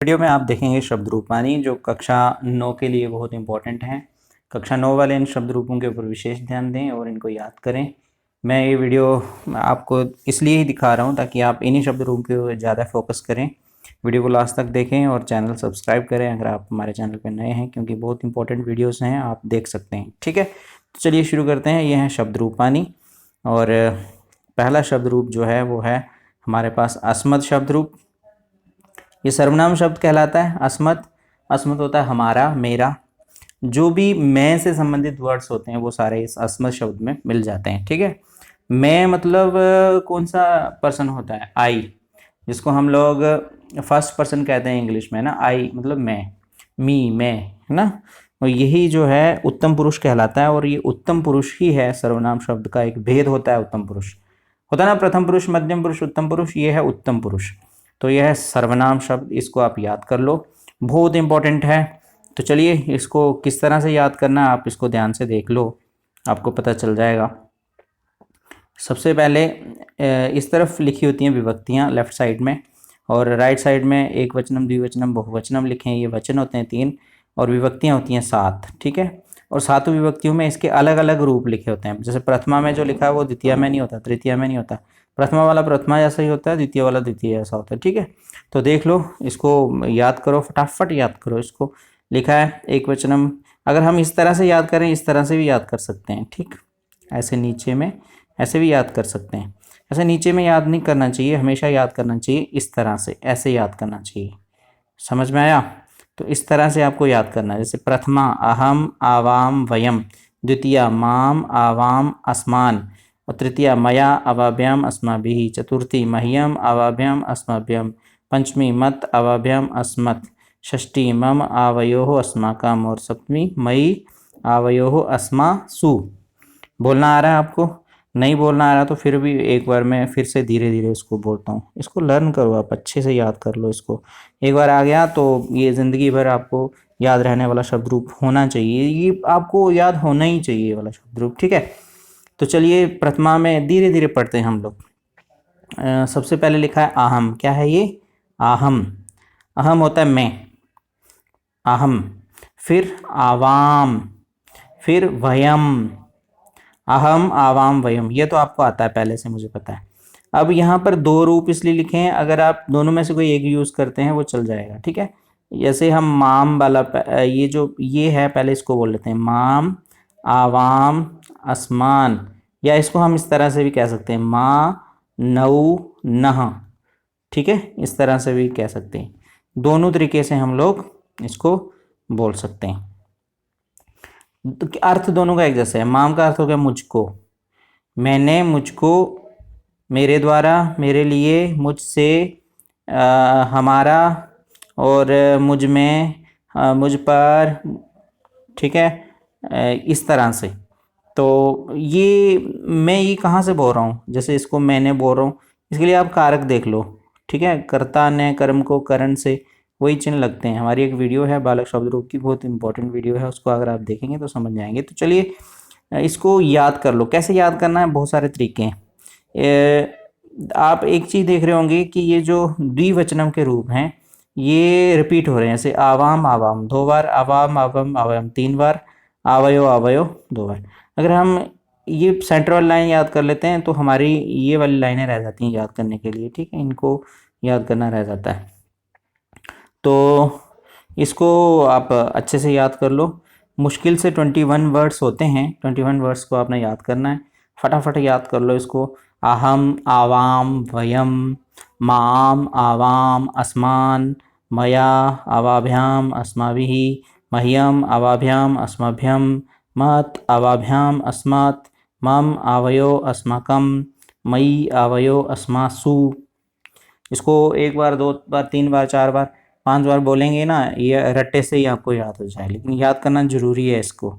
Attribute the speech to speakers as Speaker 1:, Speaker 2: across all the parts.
Speaker 1: Video में आप देखेंगे शब्द रूपानी जो कक्षा 9 के लिए बहुत इंपॉर्टेंट हैं। कक्षा 9 वाले इन शब्द रूपों के ऊपर विशेष ध्यान दें और इनको याद करें। मैं ये वीडियो आपको इसलिए ही दिखा रहा हूँ ताकि आप इन्हीं शब्द रूपों पे ज़्यादा फोकस करें। वीडियो को लास्ट तक देखें और चैनल सब्सक्राइब करें अगर आप हमारे चैनल पर नए हैं, क्योंकि बहुत इंपॉर्टेंट वीडियोज़ हैं, आप देख सकते हैं। ठीक है, तो चलिए शुरू करते हैं। ये है शब्द रूपानी और पहला शब्द रूप जो है वो है हमारे पास अस्मत् शब्द रूप। ये सर्वनाम शब्द कहलाता है। अस्मत् होता है हमारा, मेरा। जो भी मैं से संबंधित वर्ड्स होते हैं वो सारे इस अस्मत् शब्द में मिल जाते हैं। ठीक है, मैं मतलब कौन सा पर्सन होता है? आई, जिसको हम लोग फर्स्ट पर्सन कहते हैं इंग्लिश में ना। आई मतलब मैं, मैं, है ना। और यही जो है उत्तम पुरुष कहलाता है। और ये उत्तम पुरुष ही है सर्वनाम शब्द का एक भेद होता है। उत्तम पुरुष होता है ना, प्रथम पुरुष, मध्यम पुरुष, उत्तम पुरुष। ये है उत्तम पुरुष। तो यह है सर्वनाम शब्द, इसको आप याद कर लो, बहुत इंपॉर्टेंट है। तो चलिए इसको किस तरह से याद करना है आप इसको ध्यान से देख लो, आपको पता चल जाएगा। सबसे पहले इस तरफ लिखी होती हैं विभक्तियां लेफ्ट साइड में, और राइट साइड में एक वचनम, द्विवचनम, बहुवचनम लिखे हैं। ये वचन होते हैं 3 और विभक्तियां होती हैं 7। ठीक है, और 7 विभक्तियों में इसके अलग अलग रूप लिखे होते हैं। जैसे प्रथमा में जो लिखा है वो द्वितीय में नहीं होता, तृतीय में नहीं होता। प्रथमा वाला प्रथमा जैसा ही होता है, द्वितीय वाला द्वितीय जैसा होता है। ठीक है, तो देख लो, इसको याद करो, फटाफट याद करो। इसको लिखा है एक वचनम। अगर हम इस तरह से याद करें, इस तरह से भी याद कर सकते हैं। ठीक, ऐसे नीचे में ऐसे भी याद कर सकते हैं। ऐसे नीचे में याद नहीं करना चाहिए, हमेशा याद करना चाहिए इस तरह से, ऐसे याद करना चाहिए। समझ में आया? तो इस तरह से आपको याद करना है। जैसे प्रथमा अहम आवाम वयम, द्वितीया माम आवाम अस्मान, और तृतीया मया अवाभ्याम अस्माभिः, चतुर्थी मह्यम अवाभ्याम अस्मभ्यम, पंचमी मत अवाभ्याम अस्मत्, षष्ठी मम आवयोः अस्माकम, और सप्तमी मयि आवयोः अस्मासु। बोलना आ रहा है आपको? नहीं बोलना आ रहा तो फिर भी एक बार मैं फिर से धीरे धीरे इसको बोलता हूँ। इसको लर्न करो, आप अच्छे से याद कर लो इसको। एक बार आ गया तो ये ज़िंदगी भर आपको याद रहने वाला शब्द रूप होना चाहिए। ये आपको याद होना ही चाहिए ये वाला शब्द रूप। ठीक है, तो चलिए प्रथमा में धीरे धीरे पढ़ते हैं हम लोग। सबसे पहले लिखा है अहम। क्या है ये? अहम। अहम होता है मैं, अहम। फिर आवाम, फिर वयम, अहम आवाम वयम। ये तो आपको आता है पहले से, मुझे पता है। अब यहाँ पर 2 रूप इसलिए लिखे हैं, अगर आप दोनों में से कोई एक यूज़ करते हैं वो चल जाएगा। ठीक है, जैसे हम माम वाला ये जो ये है, पहले इसको बोल लेते हैं माम आवाम आसमान, या इसको हम इस तरह से भी कह सकते हैं माँ नऊ नह। ठीक है, इस तरह से भी कह सकते हैं। दोनों तरीके से हम लोग इसको बोल सकते हैं। तो अर्थ दोनों का एक जैसा है। माम का अर्थ हो गया मुझको, मैंने, मुझको, मेरे द्वारा, मेरे लिए, मुझसे, हमारा, और मुझ में, मुझ पर। ठीक है, इस तरह से। तो ये मैं ये कहाँ से बोल रहा हूँ? जैसे इसको मैंने बोल रहा हूँ, इसके लिए आप कारक देख लो। ठीक है, कर्ता ने कर्म को करण से वही चिन्ह लगते हैं। हमारी एक वीडियो है बालक शब्द रूप की, बहुत इंपॉर्टेंट वीडियो है, उसको अगर आप देखेंगे तो समझ जाएंगे। तो चलिए इसको याद कर लो। कैसे याद करना है? बहुत सारे तरीके हैं। आप एक चीज़ देख रहे होंगे कि ये जो द्विवचनम के रूप हैं ये रिपीट हो रहे हैं। जैसे आवाम आवाम 2 बार, आवाम आवाम आवाम 3 बार, आवयो आवयो 2 बार। अगर हम ये सेंटर वाली लाइन याद कर लेते हैं तो हमारी ये वाली लाइनें रह जाती हैं याद करने के लिए। ठीक है, इनको याद करना रह जाता है। तो इसको आप अच्छे से याद कर लो। मुश्किल से 21 वर्ड्स होते हैं, 21 वर्ड्स को आपने याद करना है। फटाफट याद कर लो इसको। अहम आवाम वयम, माम आवाम अस्मान, मया अवाभ्याम अस्माभिः, मह्यम अवाभ्याम अस्मभ्यम, मत अवाभ्याम अस्मत्, मम आवयो अस्माकम, मयि आवयो अस्मासु। इसको 1 बार, 2 बार, 3 बार, 4 बार, 5 बार बोलेंगे ना, ये रट्टे से ही आपको याद हो जाए, लेकिन याद करना ज़रूरी है इसको।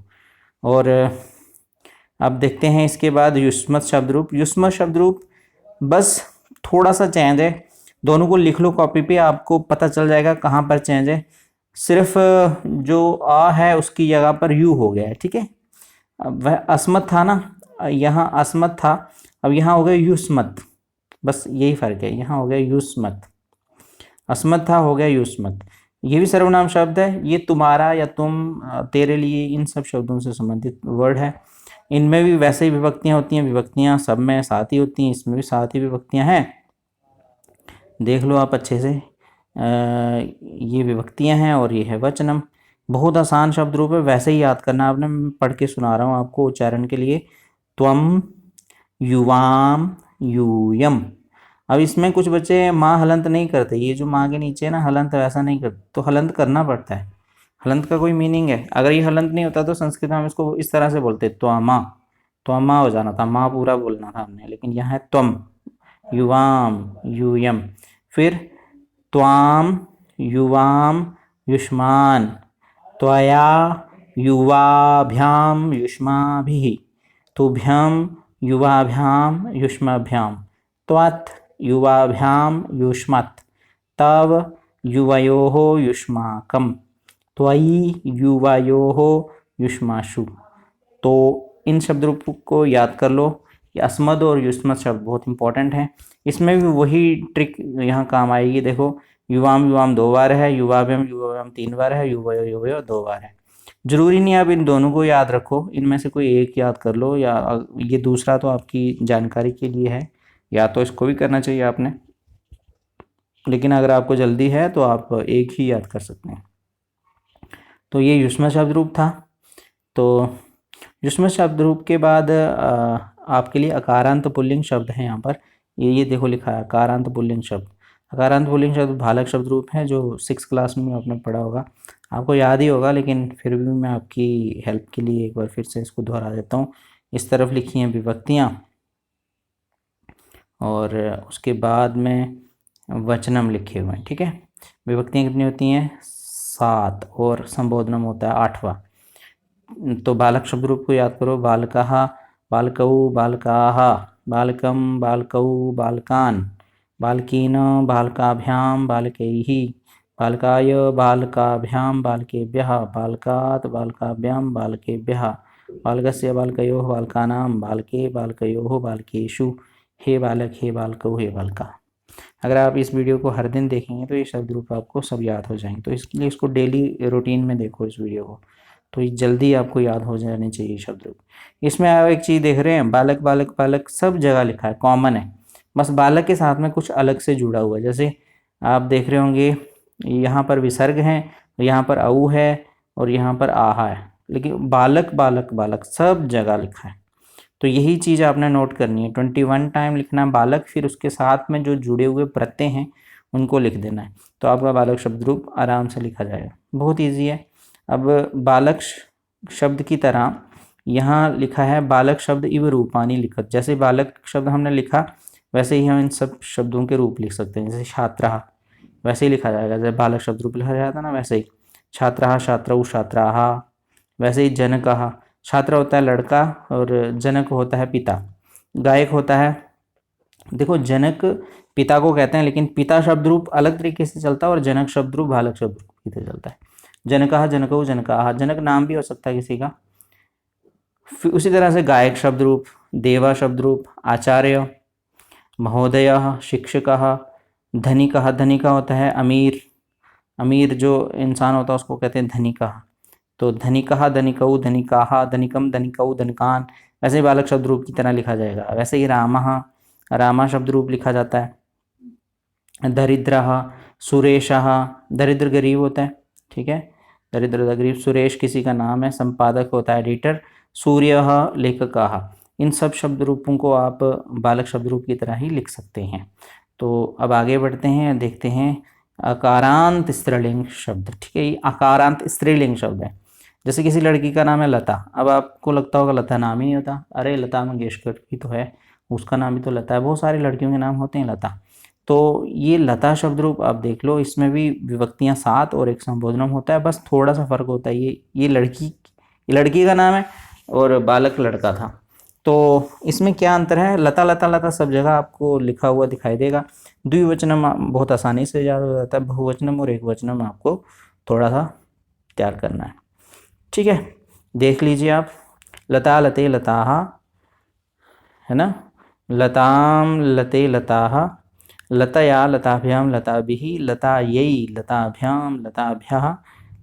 Speaker 1: और अब देखते हैं इसके बाद युष्मत शब्द रूप। युष्मत शब्द रूप बस थोड़ा सा चेंज है। दोनों को लिख लो कॉपी पे, आपको पता चल जाएगा कहाँ पर चेंज है। सिर्फ जो आ है उसकी जगह पर यू हो गया है। ठीक है, अब वह अस्मत् था ना, यहाँ अस्मत् था, अब यहाँ हो गया युष्मत। बस यही फ़र्क है, यहाँ हो गया युष्मत। अस्मत् था, हो गया युष्मत्। ये भी सर्वनाम शब्द है। ये तुम्हारा या तुम, तेरे लिए, इन सब शब्दों से संबंधित वर्ड है। इनमें भी वैसे ही विभक्तियां होती हैं। विभक्तियां सब में साथ ही होती हैं, इसमें भी साथ ही विभक्तियां हैं। देख लो आप अच्छे से। ये विभक्तियां हैं और ये है वचनम। बहुत आसान शब्द रूप है, वैसे ही याद करना आपने। मैं पढ़ के सुना रहा हूँ आपको उच्चारण के लिए। त्वम, युवाम, यूयम। अब इसमें कुछ बच्चे माँ हलंत नहीं करते। ये जो माँ के नीचे है ना हलंत, वैसा नहीं करते, तो हलंत करना पड़ता है। हलंत का कोई मीनिंग है। अगर ये हलंत नहीं होता तो संस्कृत में हम इसको इस तरह से बोलते, त्वमा। त्वमा हो जाना था, माँ पूरा बोलना था हमने, लेकिन यहाँ है त्वम, युवाम, यूयम। फिर त्वाम, युवाम, युष्मान। त्वया, युवाभ्याम, युष्माभिः। तुभ्यं, युवाभ्याम, युष्माभ्याम। त्वत्, युवाभ्याम, युष्मत्। तव, युवयोः, युष्माकम्। त्वयि, युवयोः, युष्मासु। तो इन शब्द रूपों को याद कर लो। ये अस्मद और युष्मत् शब्द बहुत इंपॉर्टेंट हैं। इसमें भी वही ट्रिक यहाँ काम आएगी। देखो, युवाम, युवाम 2 बार है, युवाभ्यम, युवाभ्यम 3 बार है, युवयो, युवयो 2 बार है। जरूरी नहीं आप इन दोनों को याद रखो, इनमें से कोई एक याद कर लो, या ये दूसरा तो आपकी जानकारी के लिए है, या तो इसको भी करना चाहिए आपने, लेकिन अगर आपको जल्दी है तो आप एक ही याद कर सकते हैं। तो ये युष्म शब्द रूप था। तो युष्म शब्द रूप के बाद आपके लिए अकारांत पुल्लिंग शब्द है यहाँ पर। ये देखो लिखा है अकारांत पुल्लिंग शब्द। अकारांत पुल्लिंग शब्द भालक शब्द रूप है, जो 6 क्लास में आपने पढ़ा होगा, आपको याद ही होगा, लेकिन फिर भी मैं आपकी हेल्प के लिए एक बार फिर से इसको दोहरा देता हूँ। इस तरफ लिखी हैं विभक्तियाँ, और उसके बाद में वचनम लिखे हुए हैं। ठीक है, विभक्तियाँ कितनी होती हैं? 7, और संबोधनम होता है 8वां। तो बालक शब्द रूप को याद करो। बालकः, बालकौ, बालकाः, बालकं, बालकौ, बालकान्, बालकीन, बालकाभ्यां, बालकैः, बालकाय, बालकाभ्यां, बालकेभ्यः, बालकात्, बालकाभ्यां, बालकेभ्यः, बालकस्य, बालकयोः, बालकानां, बालके, बालकयोः, बालकेषु, हे बालक, हे बालकौ, हे बालका। अगर आप इस वीडियो को हर दिन देखेंगे तो ये शब्द रूप आपको सब याद हो जाएंगे। तो इसके लिए इसको डेली रूटीन में देखो इस वीडियो को, तो ये जल्दी आपको याद हो जाने चाहिए शब्द रूप। इसमें आप एक चीज़ देख रहे हैं, बालक, बालक, बालक सब जगह लिखा है, कॉमन है। बस बालक के साथ में कुछ अलग से जुड़ा हुआ है। जैसे आप देख रहे होंगे यहाँ पर विसर्ग है, यहाँ पर औ है, और यहाँ पर आहा है, लेकिन बालक, बालक, बालक सब जगह लिखा है। तो यही चीज़ आपने नोट करनी है। 21 टाइम लिखना है बालक, फिर उसके साथ में जो जुड़े हुए प्रत्यय हैं उनको लिख देना है, तो आपका बालक शब्द रूप आराम से लिखा जाएगा। बहुत ईजी है। अब बालक शब्द की तरह यहाँ लिखा है बालक शब्द इव रूपानी लिखत। जैसे बालक शब्द हमने लिखा वैसे ही हम इन सब शब्दों के रूप लिख सकते हैं। जैसे छात्रः वैसे ही लिखा जाएगा, जैसे बालक शब्द रूप लिखा जाता है ना, वैसे ही। छात्रः, छात्रौ, छात्राः। वैसे ही जनकः, छात्र होता है लड़का और जनक होता है पिता। गायक होता है, देखो जनक पिता को कहते हैं, लेकिन पिता शब्द रूप अलग तरीके से चलता है और जनक शब्द रूप बालक शब्द रूप की तरह चलता है। जनकः, जनकौ, जनकाः, जनक नाम भी हो सकता है किसी का। फिर उसी तरह से गायक शब्द रूप, देवा शब्द रूप, आचार्य, महोदयः, शिक्षकः, धनिकः, धनिका होता है अमीर। अमीर जो इंसान होता है उसको कहते हैं धनिकः। तो धनिकः, धनिकौ, धनिकाः, धनिकम, धनिकौ, धनिकान, वैसे ही बालक शब्द रूप की तरह लिखा जाएगा। वैसे ही रामः, रामा शब्द रूप लिखा जाता है। दरिद्रः, सुरेशः, दरिद्र गरीब होता है, ठीक है, दरिद्र गरीब। सुरेश किसी का नाम है, संपादक होता है एडिटर। सूर्यः, लेखकः। इन सब शब्द रूपों को आप बालक शब्द रूप की तरह ही लिख सकते हैं। तो अब आगे बढ़ते हैं, देखते हैं अकारांत स्त्रीलिंग शब्द। ठीक है, ये अकारांत स्त्रीलिंग शब्द है। जैसे किसी लड़की का नाम है लता, अब आपको लगता होगा लता नाम ही नहीं होता, अरे लता मंगेशकर की तो है, उसका नाम भी तो लता है। बहुत सारी लड़कियों के नाम होते हैं लता। तो ये लता शब्द रूप आप देख लो, इसमें भी विभक्तियां 7 और एक संबोधनम होता है, बस थोड़ा सा फर्क होता है। ये लड़की का नाम है और बालक लड़का था। तो इसमें क्या अंतर है? लता, लता, लता सब जगह आपको लिखा हुआ दिखाई देगा। द्विवचनम बहुत आसानी से याद हो जाता है, बहुवचनम और एकवचनम आपको थोड़ा सा तैयार करना है। ठीक है, देख लीजिए आप। लता, लते, लताः, है ना। लताम, लते, लताः, लतया लताभ्याम लताभिः लतायै लताभ्याम लताभ्यः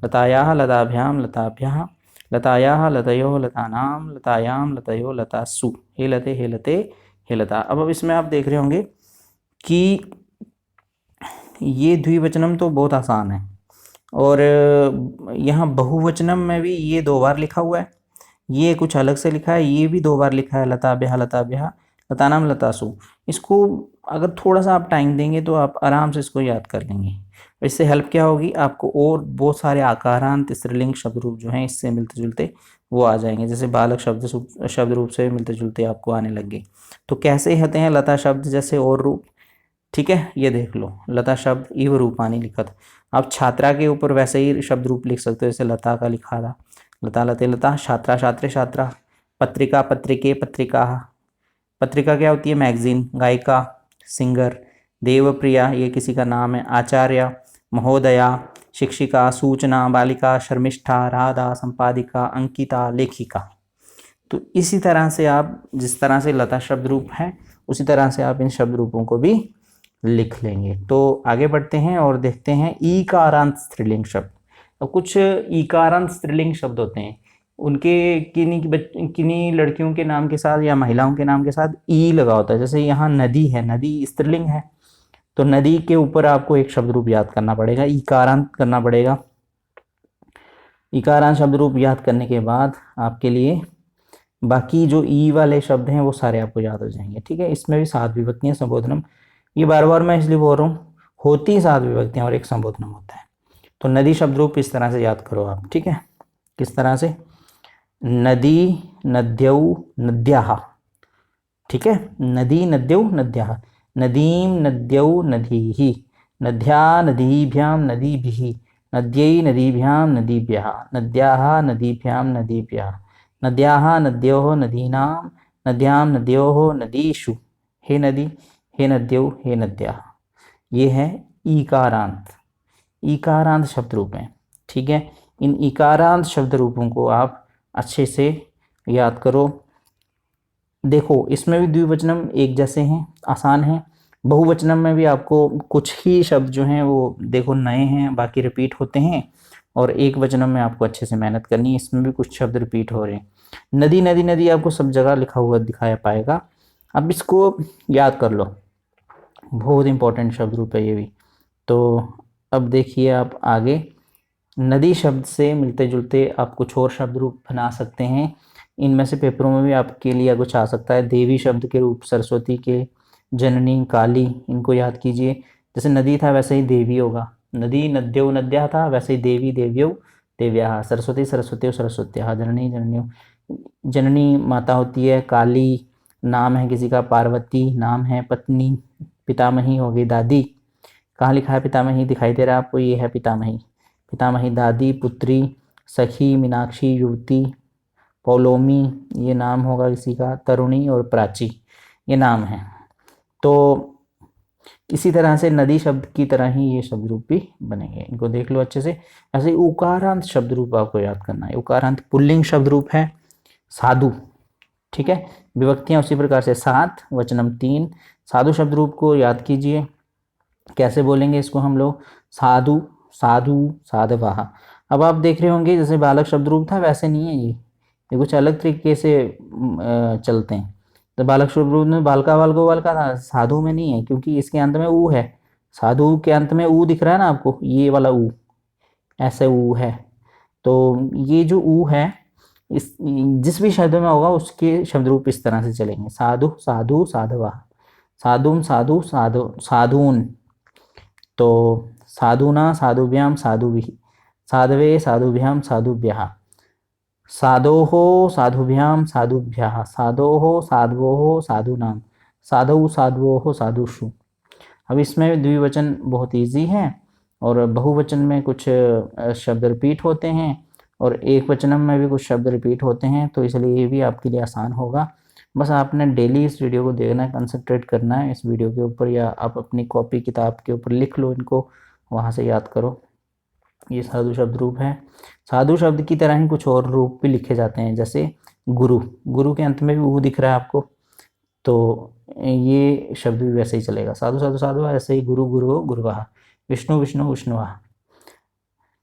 Speaker 1: लतायाः लताभ्याम लताभ्यः लतायाः लतयोः लतानाम लतायाम लतयो लतासु हे लते हे लता। अब इसमें आप देख रहे होंगे कि ये द्विवचनम तो बहुत आसान है, और यहाँ बहुवचनम में भी ये 2 बार लिखा हुआ है, ये कुछ अलग से लिखा है, ये भी 2 बार लिखा है, लताभ्यः लताभ्यः लतानाम लतासु। इसको अगर थोड़ा सा आप टाइम देंगे तो आप आराम से इसको याद कर लेंगे। इससे हेल्प क्या होगी आपको, और बहुत सारे आकारांत स्त्रीलिंग शब्द रूप जो हैं इससे मिलते जुलते वो आ जाएंगे, जैसे बालक शब्द रूप से मिलते जुलते आपको आने लगे। तो कैसे होते हैं लता शब्द जैसे और रूप, ठीक है, ये देख लो, लता शब्द इव रूपानी लिखा था। आप छात्रा के ऊपर वैसे ही शब्द रूप लिख सकते हो, जैसे लता का लिखा था, लता लते लता, छात्रा छात्रे छात्रा, पत्रिका पत्रिके पत्रिका, पत्रिका क्या होती है, मैगजीन, गायिका सिंगर, देवप्रिया ये किसी का नाम है, आचार्य, महोदया, शिक्षिका, सूचना, बालिका, शर्मिष्ठा, राधा, संपादिका, अंकिता, लेखिका। तो इसी तरह से आप जिस तरह से लता शब्द रूप है उसी तरह से आप इन शब्द रूपों को भी लिख लेंगे। तो आगे बढ़ते हैं और देखते हैं ईकारांत स्त्रीलिंग शब्द। अब कुछ ईकारांत स्त्रीलिंग शब्द होते हैं, उनके किन्हीं लड़कियों के नाम के साथ या महिलाओं के नाम के साथ ई लगा होता है। जैसे यहाँ नदी है, नदी स्त्रीलिंग है, तो नदी के ऊपर आपको एक शब्द रूप याद करना पड़ेगा, ईकारांत करना पड़ेगा। ईकारांत शब्द रूप याद करने के बाद आपके लिए बाकी जो ई वाले शब्द हैं वो सारे आपको याद हो जाएंगे, ठीक है। इसमें भी 7 विभक्तियां, संबोधनम, ये बार बार मैं इसलिए बोल रहा हूँ, होती 7 विभक्तियां और एक संबोधनम होता है। तो नदी शब्द रूप इस तरह से याद करो आप, ठीक है। किस तरह से, नदी नद्यौ नद्याः, ठीक है, नदी नद्यौ नद्याः, नदीम नद्यौ नदीः, नद्या नदीभ्यां नदीभिः, नद्यै नदीभ्यां नदीभ्यः, नद्याः नदीभ्यां नदीभ्यः, नद्याः नद्योः नदीनां, नद्यां नद्योः नदीषु, हे नदी, हे नद्यौ, हे नद्याः। ये है ईकारांत, ईकारांत शब्द रूप हैं, ठीक है। इन ईकारांत शब्द रूपों को आप अच्छे से याद करो। देखो इसमें भी द्विवचनम एक जैसे हैं, आसान हैं। बहुवचनम में भी आपको कुछ ही शब्द जो हैं वो देखो नए हैं, बाकी रिपीट होते हैं, और एक वचनम में आपको अच्छे से मेहनत करनी है, इसमें भी कुछ शब्द रिपीट हो रहे हैं। नदी नदी नदी आपको सब जगह लिखा हुआ दिखाया पाएगा, अब इसको याद कर लो, बहुत इंपॉर्टेंट शब्द रूप है ये भी। तो अब देखिए आप आगे, नदी शब्द से मिलते जुलते आप कुछ और शब्द रूप बना सकते हैं। इनमें से पेपरों में भी आपके लिए कुछ आ सकता है। देवी शब्द के रूप सरस्वती के, जननी, काली, इनको याद कीजिए। जैसे नदी था वैसे ही देवी होगा, नदी नद्यो नद्या था वैसे ही देवी देव्यो देव्या, सरस्वती सरस्वत्यो सरस्वत्या, जननी जनन्यो, जननी माता होती है, काली नाम है किसी का, पार्वती नाम है पत्नी, पितामही हो गई दादी। कहाँ लिखा है पितामही, दिखाई दे रहा है आपको, ये है पितामही, पितामही दादी, पुत्री, सखी, मीनाक्षी युवती, पौलोमी ये नाम होगा किसी का, तरुणी और प्राची ये नाम है। तो इसी तरह से नदी शब्द की तरह ही ये शब्द रूप भी बनेंगे, इनको देख लो अच्छे से। ऐसे उकारांत शब्द रूप आपको याद करना है। उकारांत पुल्लिंग शब्द रूप है साधु, ठीक है, विभक्तियां उसी प्रकार से 7, वचनम 3। साधु शब्द रूप को याद कीजिए, कैसे बोलेंगे इसको हम लोग, साधु साधु साधवाह। अब आप देख रहे होंगे जैसे बालक शब्द रूप था वैसे नहीं है, ये कुछ अलग तरीके से चलते हैं। तो बालक शब्द रूप में बालका वालको वालका था, साधु में नहीं है, क्योंकि इसके अंत में ऊ है, साधु के अंत में ऊ दिख रहा है ना आपको, ये वाला ऊ, ऐसे ऊ है। तो ये जो ऊ है इस जिस भी शब्द में होगा उसके शब्द रूप इस तरह से चलेंगे, साधु साधु साधवा, साधुम साधु साधु साधून। तो साधुना साधुभ्याम साधुभिः, साधवे साधुभ्याम साधुभ्यः, साधोः साधुभ्याम साधुभ्यः, साधोः साधवोः साधूनां, साधु साधवोः साधुषु। अब इसमें द्विवचन बहुत इजी है, और बहुवचन में कुछ शब्द रिपीट होते हैं, और एक वचनम में भी कुछ शब्द रिपीट होते हैं, तो इसलिए ये भी आपके लिए आसान होगा। बस आपने डेली इस वीडियो को देखना है, कंसंट्रेट करना है इस वीडियो के ऊपर, या आप अपनी कॉपी किताब के ऊपर लिख लो इनको, वहाँ से याद करो। ये साधु शब्द रूप है। साधु शब्द की तरह ही कुछ और रूप भी लिखे जाते हैं, जैसे गुरु, गुरु के अंत में भी वो दिख रहा है आपको, तो ये शब्द भी वैसे ही चलेगा, साधु साधु साधु, ऐसे ही गुरु गुरु गुरुवाह, विष्णु विष्णु विष्णुवाह।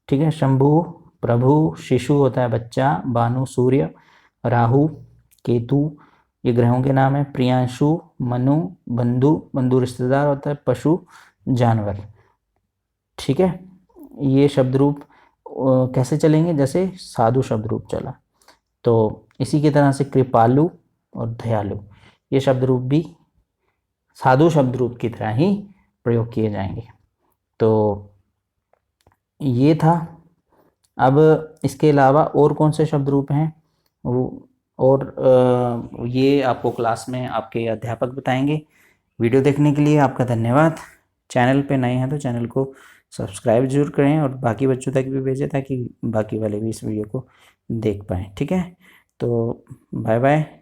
Speaker 1: ठीक है। शंभु प्रभु, शिशु होता है बच्चा, भानु सूर्य, राहु केतु ये ग्रहों के नाम है, प्रियांशु मनु, बंधु बंधु रिश्तेदार होता है, पशु जानवर। ठीक है। ये शब्द रूप कैसे चलेंगे, जैसे साधु शब्द रूप चला। तो इसी की तरह से कृपालु और दयालु ये शब्द रूप भी साधु शब्द रूप की तरह ही प्रयोग किए जाएंगे। तो ये था। अब इसके अलावा और कौन से शब्द रूप हैं वो, और ये आपको क्लास में आपके अध्यापक बताएंगे। वीडियो देखने के लिए आपका धन्यवाद। चैनल पे नए हैं तो चैनल को सब्सक्राइब जरूर करें और बाकी बच्चों तक भी भेजें ताकि बाकी वाले भी इस वीडियो को देख पाएँ। ठीक है। तो बाय बाय।